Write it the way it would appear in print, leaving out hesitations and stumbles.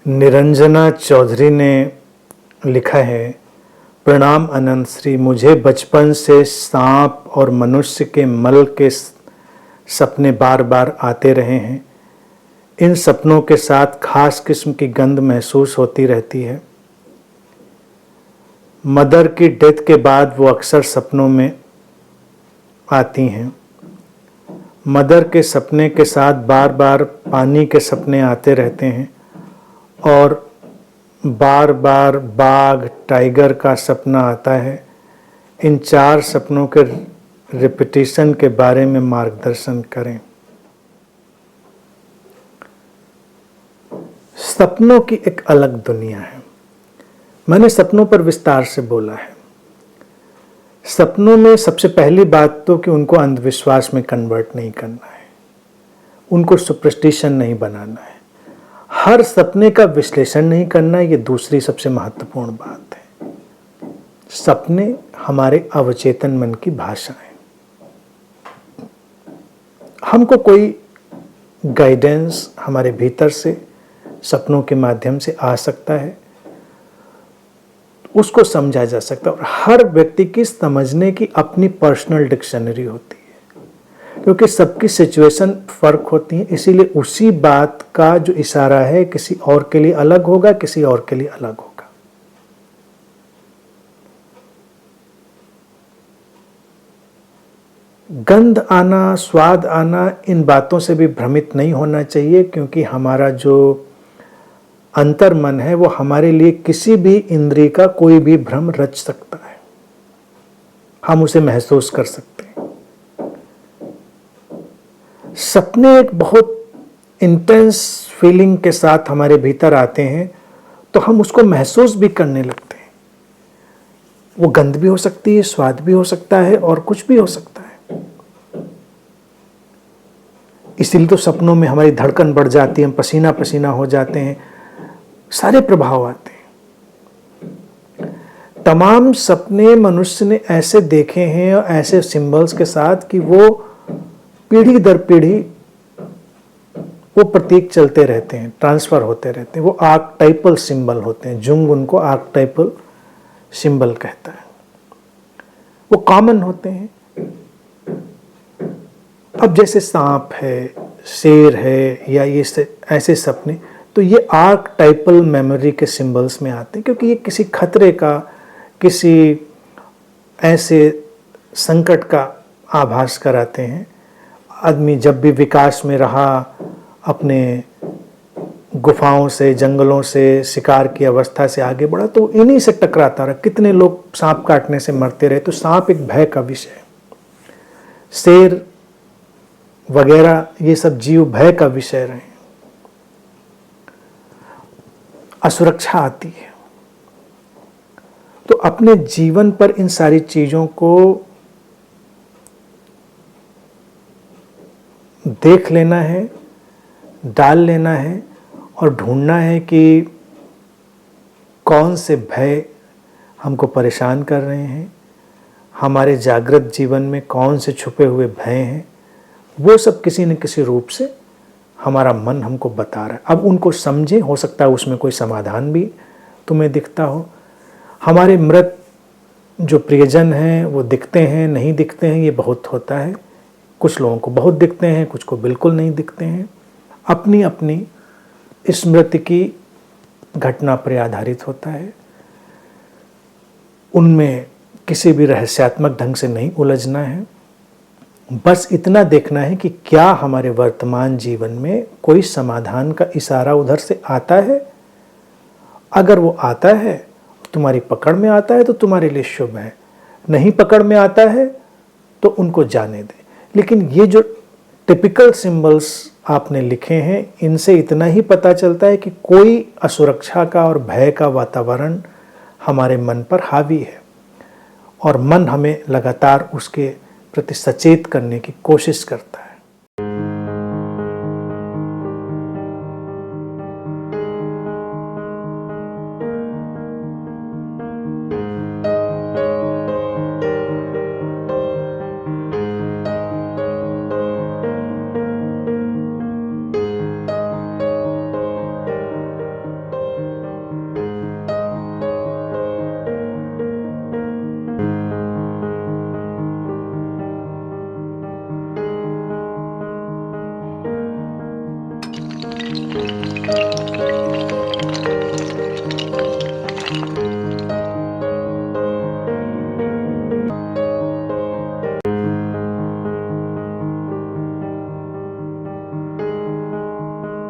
निरंजना चौधरी ने लिखा है, प्रणाम अनंत श्री। मुझे बचपन से सांप और मनुष्य के मल के सपने बार बार आते रहे हैं। इन सपनों के साथ खास किस्म की गंध महसूस होती रहती है। मदर की डेथ के बाद वो अक्सर सपनों में आती हैं। मदर के सपने के साथ बार बार पानी के सपने आते रहते हैं और बार बार बाघ टाइगर का सपना आता है। इन 4 सपनों के रिपीटिशन के बारे में मार्गदर्शन करें। सपनों की एक अलग दुनिया है। मैंने सपनों पर विस्तार से बोला है। सपनों में सबसे पहली बात तो कि उनको अंधविश्वास में कन्वर्ट नहीं करना है, उनको सुपरस्टिशन नहीं बनाना है, हर सपने का विश्लेषण नहीं करना है। ये दूसरी सबसे महत्वपूर्ण बात है। सपने हमारे अवचेतन मन की भाषा है। हमको कोई गाइडेंस हमारे भीतर से सपनों के माध्यम से आ सकता है, उसको समझा जा सकता है। और हर व्यक्ति की समझने की अपनी पर्सनल डिक्शनरी होती है, क्योंकि सबकी सिचुएशन फर्क होती है। इसीलिए उसी बात का जो इशारा है किसी और के लिए अलग होगा, किसी और के लिए अलग होगा। गंध आना, स्वाद आना, इन बातों से भी भ्रमित नहीं होना चाहिए, क्योंकि हमारा जो अंतर मन है वो हमारे लिए किसी भी इंद्रिय का कोई भी भ्रम रच सकता है। हम उसे महसूस कर सकते हैं। सपने एक बहुत इंटेंस फीलिंग के साथ हमारे भीतर आते हैं, तो हम उसको महसूस भी करने लगते हैं। वो गंध भी हो सकती है, स्वाद भी हो सकता है और कुछ भी हो सकता है। इसीलिए तो सपनों में हमारी धड़कन बढ़ जाती है, हम पसीना पसीना हो जाते हैं, सारे प्रभाव आते हैं। तमाम सपने मनुष्य ने ऐसे देखे हैं और ऐसे सिंबल्स के साथ कि वो पीढ़ी दर पीढ़ी वो प्रतीक चलते रहते हैं, ट्रांसफर होते रहते हैं। वो आर्कटाइपल सिंबल होते हैं। जुंग उनको आर्कटाइपल सिंबल कहता है। वो कॉमन होते हैं। अब जैसे सांप है, शेर है, या ये ऐसे सपने, तो ये आर्कटाइपल मेमोरी के सिंबल्स में आते हैं, क्योंकि ये किसी खतरे का, किसी ऐसे संकट का आभास कराते हैं। आदमी जब भी विकास में रहा, अपने गुफाओं से, जंगलों से, शिकार की अवस्था से आगे बढ़ा, तो इन्हीं से टकराता रहा। कितने लोग सांप काटने से मरते रहे। तो सांप एक भय का विषय है। शेर वगैरह ये सब जीव भय का विषय रहे। असुरक्षा आती है। तो अपने जीवन पर इन सारी चीजों को देख लेना है, डाल लेना है और ढूंढना है कि कौन से भय हमको परेशान कर रहे हैं, हमारे जागृत जीवन में कौन से छुपे हुए भय हैं। वो सब किसी न किसी रूप से हमारा मन हमको बता रहा है। अब उनको समझें, हो सकता है उसमें कोई समाधान भी तुम्हें दिखता हो। हमारे मृत जो प्रियजन हैं वो दिखते हैं, नहीं दिखते हैं, ये बहुत होता है। कुछ लोगों को बहुत दिखते हैं, कुछ को बिल्कुल नहीं दिखते हैं। अपनी अपनी स्मृति की घटना पर आधारित होता है। उनमें किसी भी रहस्यात्मक ढंग से नहीं उलझना है। बस इतना देखना है कि क्या हमारे वर्तमान जीवन में कोई समाधान का इशारा उधर से आता है। अगर वो आता है, तुम्हारी पकड़ में आता है, तो तुम्हारे लिए शुभ है। नहीं पकड़ में आता है तो उनको जाने दें। लेकिन ये जो टिपिकल सिंबल्स आपने लिखे हैं, इनसे इतना ही पता चलता है कि कोई असुरक्षा का और भय का वातावरण हमारे मन पर हावी है, और मन हमें लगातार उसके प्रति सचेत करने की कोशिश करता है।